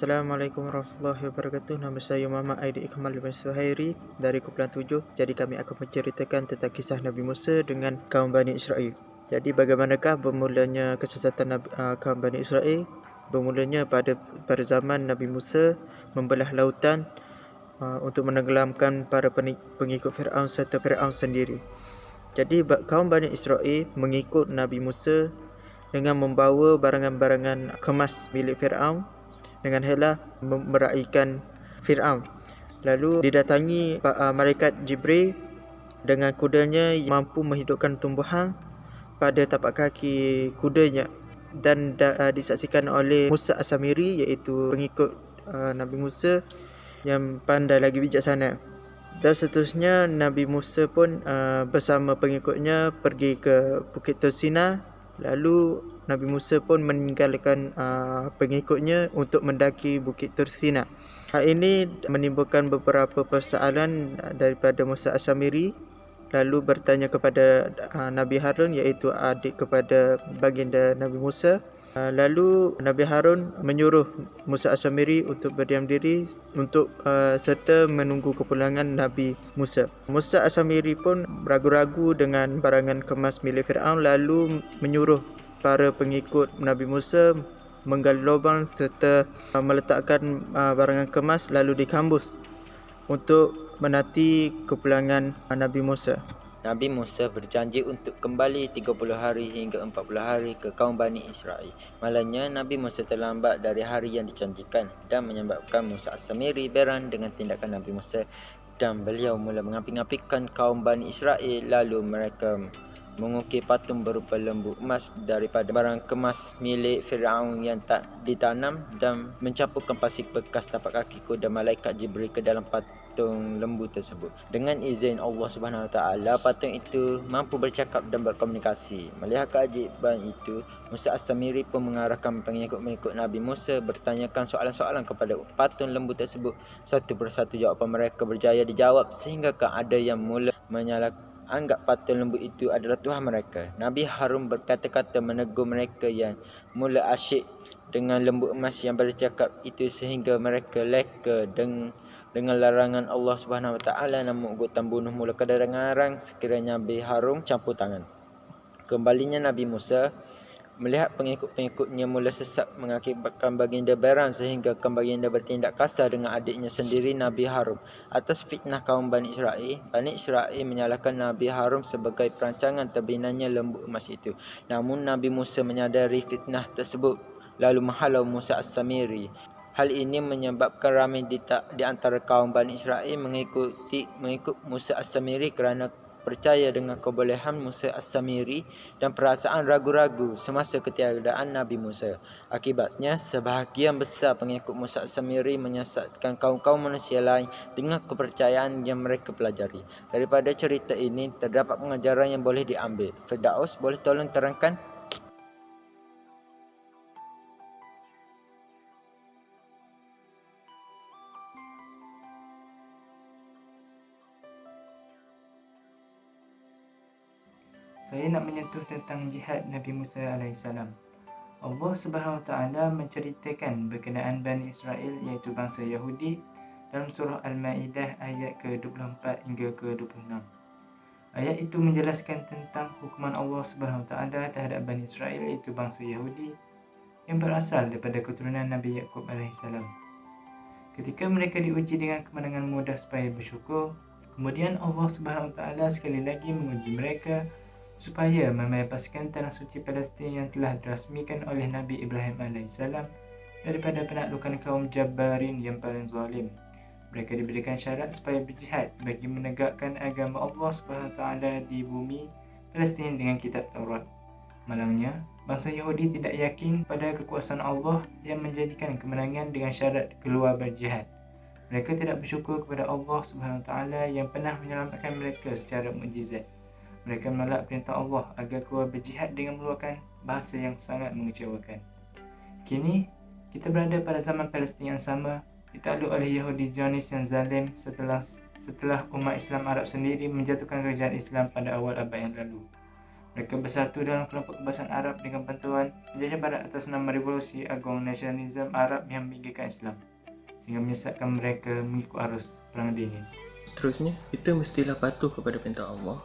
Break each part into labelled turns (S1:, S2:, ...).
S1: Assalamualaikum warahmatullahi wabarakatuh. Nama saya Muhammad Aidi Ikmal bin Suhairi dari Kumpulan 7. Jadi kami akan menceritakan tentang kisah Nabi Musa dengan kaum Bani Israel. Jadi bagaimanakah bermulanya kesesatan kaum Bani Israel? Bermulanya pada zaman Nabi Musa membelah lautan untuk menenggelamkan para pengikut Fir'aun serta Fir'aun sendiri. Jadi kaum Bani Israel mengikut Nabi Musa dengan membawa barangan-barangan kemas milik Fir'aun dengan helah meraihkan Fir'aun. Lalu didatangi malaikat Jibril dengan kudanya yang mampu menghidupkan tumbuhan pada tapak kaki kudanya, dan disaksikan oleh Musa As-Samiri, iaitu pengikut Nabi Musa yang pandai lagi bijaksana. Dan seterusnya Nabi Musa pun bersama pengikutnya pergi ke Bukit Tursina. Lalu Nabi Musa pun meninggalkan pengikutnya untuk mendaki Bukit Tursina. Hal ini menimbulkan beberapa persoalan daripada Musa As-Samiri. Lalu bertanya kepada Nabi Harun, iaitu adik kepada baginda Nabi Musa. Lalu Nabi Harun menyuruh Musa As-Samiri untuk berdiam diri untuk serta menunggu kepulangan Nabi Musa. Musa As-Samiri pun ragu-ragu dengan barangan kemas milik Fir'aun, lalu menyuruh para pengikut Nabi Musa menggali lubang serta meletakkan barangan kemas lalu dikambus untuk menanti kepulangan Nabi Musa.
S2: Nabi Musa berjanji untuk kembali 30 hari hingga 40 hari ke kaum Bani Israel. Malangnya Nabi Musa terlambat dari hari yang dijanjikan dan menyebabkan Musa As-Samiri beran dengan tindakan Nabi Musa, dan beliau mula mengapi-apikan kaum Bani Israel. Lalu mereka mengukir patung berupa lembu emas daripada barang kemas milik Fir'aun yang tak ditanam dan mencampurkan pasir bekas tapak kaki kuda malaikat Jibril ke dalam patung lembu tersebut. Dengan izin Allah Subhanahu Wa Taala, patung itu mampu bercakap dan berkomunikasi. Melihat keajaiban itu, Musa As-Samiri pun mengarahkan pengikut-pengikut Nabi Musa bertanyakan soalan-soalan kepada patung lembu tersebut. Satu persatu jawapan mereka berjaya dijawab, sehingga ada yang mula anggap patung lembu itu adalah Tuhan mereka. Nabi Harun berkata-kata menegur mereka yang mula asyik dengan lembu emas yang bercakap itu, sehingga mereka leka dengan larangan Allah Subhanahu Wa Taala. Namun ugutan bunuh mula kedengaran sekiranya Nabi Harun campur tangan. Kembalinya Nabi Musa melihat pengikut-pengikutnya mula sesat mengakibatkan baginda beran, sehingga baginda bertindak kasar dengan adiknya sendiri Nabi Harun. Atas fitnah kaum Bani Israel menyalahkan Nabi Harun sebagai perancangan terbinanya lembu emas itu. Namun Nabi Musa menyadari fitnah tersebut lalu menghalau Musa As-Samiri. Hal ini menyebabkan ramai di antara kaum Bani Israel mengikut Musa As-Samiri kerana percaya dengan kebolehan Musa As-Samiri dan perasaan ragu-ragu semasa ketiadaan Nabi Musa. Akibatnya, sebahagian besar pengikut Musa As-Samiri menyesatkan kaum-kaum manusia lain dengan kepercayaan yang mereka pelajari. Daripada cerita ini, terdapat pengajaran yang boleh diambil. Firdaus, boleh tolong terangkan?
S3: Saya nak menyentuh tentang jihad Nabi Musa AS. Allah Subhanahu Wa Taala menceritakan berkenaan Bani Israel, iaitu bangsa Yahudi, dalam surah Al-Ma'idah ayat ke-24 hingga ke-26. Ayat itu menjelaskan tentang hukuman Allah Subhanahu Wa Taala terhadap Bani Israel, iaitu bangsa Yahudi yang berasal daripada keturunan Nabi Yaqub AS. Ketika mereka diuji dengan kemenangan mudah supaya bersyukur, kemudian Allah Subhanahu Wa Taala sekali lagi menguji mereka supaya membebaskan tanah suci Palestin yang telah dirasmikan oleh Nabi Ibrahim AS daripada penaklukan kaum Jabbarin yang paling zalim. Mereka diberikan syarat supaya berjihad bagi menegakkan agama Allah SWT di bumi Palestin dengan kitab Taurat. Malangnya, bangsa Yahudi tidak yakin pada kekuasaan Allah yang menjadikan kemenangan dengan syarat keluar berjihad. Mereka tidak bersyukur kepada Allah SWT yang pernah menyelamatkan mereka secara mukjizat. Mereka menolak perintah Allah agar keluar berjihad dengan meluahkan bahasa yang sangat mengecewakan. Kini, kita berada pada zaman Palestin yang sama, ditakluk oleh Yahudi Zionis yang zalim setelah umat Islam Arab sendiri menjatuhkan kerajaan Islam pada awal abad yang lalu. Mereka bersatu dalam kelompok kebangsaan Arab dengan bantuan penjajah Barat atas nama Revolusi Agung Nasionalisme Arab yang meminggikan Islam, sehingga menyesatkan mereka mengikut arus Perang Dingin.
S4: Seterusnya, kita mestilah patuh kepada perintah Allah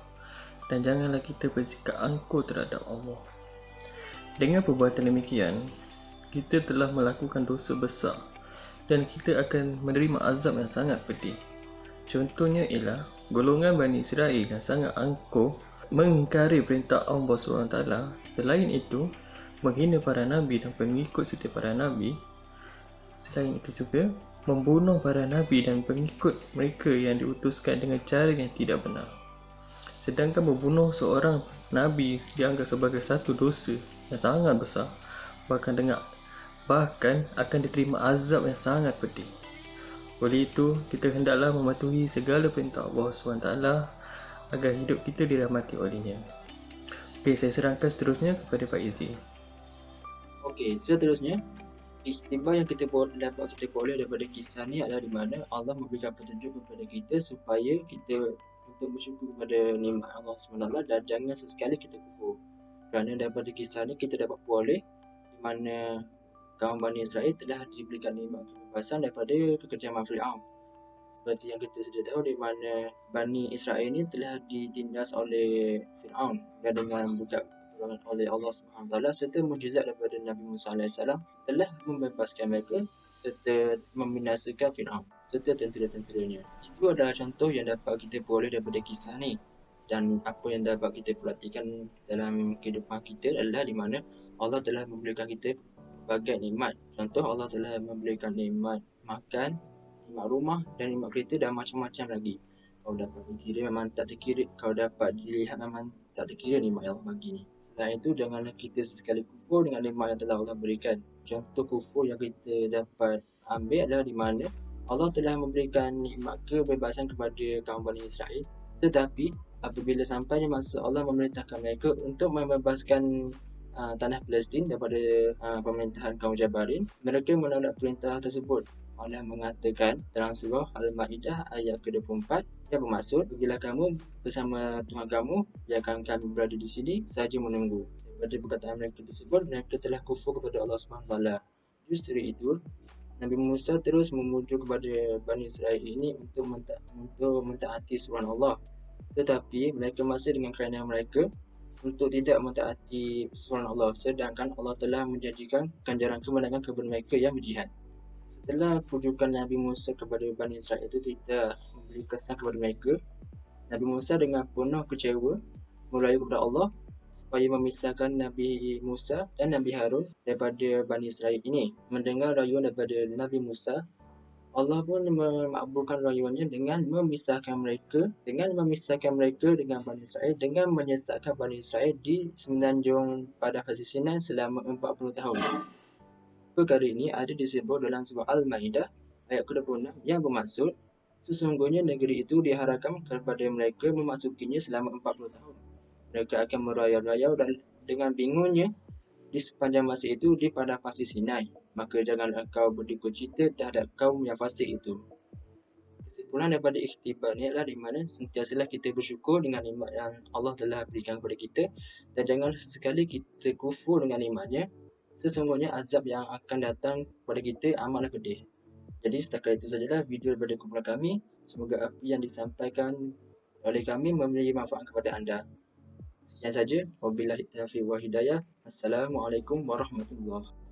S4: dan janganlah kita bersikap angkuh terhadap Allah. Dengan perbuatan demikian, kita telah melakukan dosa besar dan kita akan menerima azab yang sangat pedih. Contohnya ialah golongan Bani Israel yang sangat angkuh mengingkari perintah Allah SWT. Selain itu, menghina para nabi dan pengikut setiap para nabi. Selain itu juga, membunuh para nabi dan pengikut mereka yang diutuskan dengan cara yang tidak benar. Sedangkan membunuh seorang nabi dianggap sebagai satu dosa yang sangat besar, bahkan akan diterima azab yang sangat pedih. Oleh itu, kita hendaklah mematuhi segala perintah Allah SWT agar hidup kita dirahmati olehnya. Okey, saya serahkan seterusnya kepada Pak Izzy.
S5: Okey, seterusnya istimewa yang dapat kita peroleh daripada kisah ni adalah di mana Allah memberikan petunjuk kepada kita supaya kita untuk bersyukur kepada nikmat Allah SWT dan jangan sesekali kita kufur. Kerana daripada kisah ni kita dapat peroleh di mana kaum Bani Israel telah diberikan nikmat kebebasan daripada kekejaman Fir'aun. Seperti yang kita sedia tahu di mana Bani Israel ini telah ditindas oleh Fir'aun dan dengan berkat pertolongan oleh Allah SWT serta mukjizat daripada Nabi Musa AS telah membebaskan mereka serta membinasakan Fir'aun serta tentera-tenteranya. Itu adalah contoh yang dapat kita peroleh daripada kisah ni. Dan apa yang dapat kita perhatikan dalam kehidupan kita adalah di mana Allah telah memberikan kita berbagai nikmat. Contoh, Allah telah memberikan nikmat makan, nikmat rumah dan nikmat kereta dan macam-macam lagi. Kalau dapat dikira memang tak terkira, kalau dapat dilihat memang tak terkira nikmat yang Allah bagi ni. Selain itu, janganlah kita sesekali kufur dengan nikmat yang telah Allah berikan. Contoh kufur yang kita dapat ambil adalah di mana Allah telah memberikan nikmat kebebasan kepada kaum Bani Israel, tetapi apabila sampainya masa Allah memerintahkan mereka untuk membebaskan tanah Palestin daripada pemerintahan kaum Jabarin, mereka menolak perintah tersebut. Allah mengatakan dalam surah Al-Ma'idah ayat ke-24 yang bermaksud, pergilah kamu bersama Tuhan kamu, biarkan kami berada di sini sahaja menunggu. Daripada perkataan mereka tersebut, mereka telah kufur kepada Allah SWT. Justru itu, Nabi Musa terus memujuk kepada Bani Israel ini untuk mentaati suruhan Allah. Tetapi mereka masih dengan kerana mereka untuk tidak mentaati suruhan Allah, sedangkan Allah telah menjanjikan ganjaran kemenangan kepada mereka yang berjihad. Setelah pujukan Nabi Musa kepada Bani Israel itu tidak memberi kesan kepada mereka, Nabi Musa dengan penuh kecewa merayu kepada Allah supaya memisahkan Nabi Musa dan Nabi Harun daripada Bani Israel ini. Mendengar rayuan daripada Nabi Musa, Allah pun memakbulkan rayuannya dengan memisahkan mereka dengan Bani Israel, dengan menyesatkan Bani Israel di semenanjung padang pasir Sinai selama 40 tahun. Perkara ini ada disebut dalam surah Al-Ma'idah ayat ke-26 yang bermaksud, sesungguhnya negeri itu diharapkan kepada mereka memasukinya selama 40 tahun. Mereka akan merayau-rayau dan dengan bingungnya di sepanjang masa itu di padang pasir Sinai. Maka janganlah kau berduka cita terhadap kaum yang fasik itu. Kesimpulan daripada ikhtibar ni adalah di mana sentiasalah kita bersyukur dengan nikmat yang Allah telah berikan kepada kita dan janganlah sesekali kita kufur dengan nikmatnya. Sesungguhnya azab yang akan datang kepada kita amatlah pedih. Jadi setakat itu sajalah video daripada kumpulan kami. Semoga apa yang disampaikan oleh kami memberi manfaat kepada anda. Sekian saja. Wabillahi taufiq wal hidayah. Assalamualaikum warahmatullahi wabarakatuh.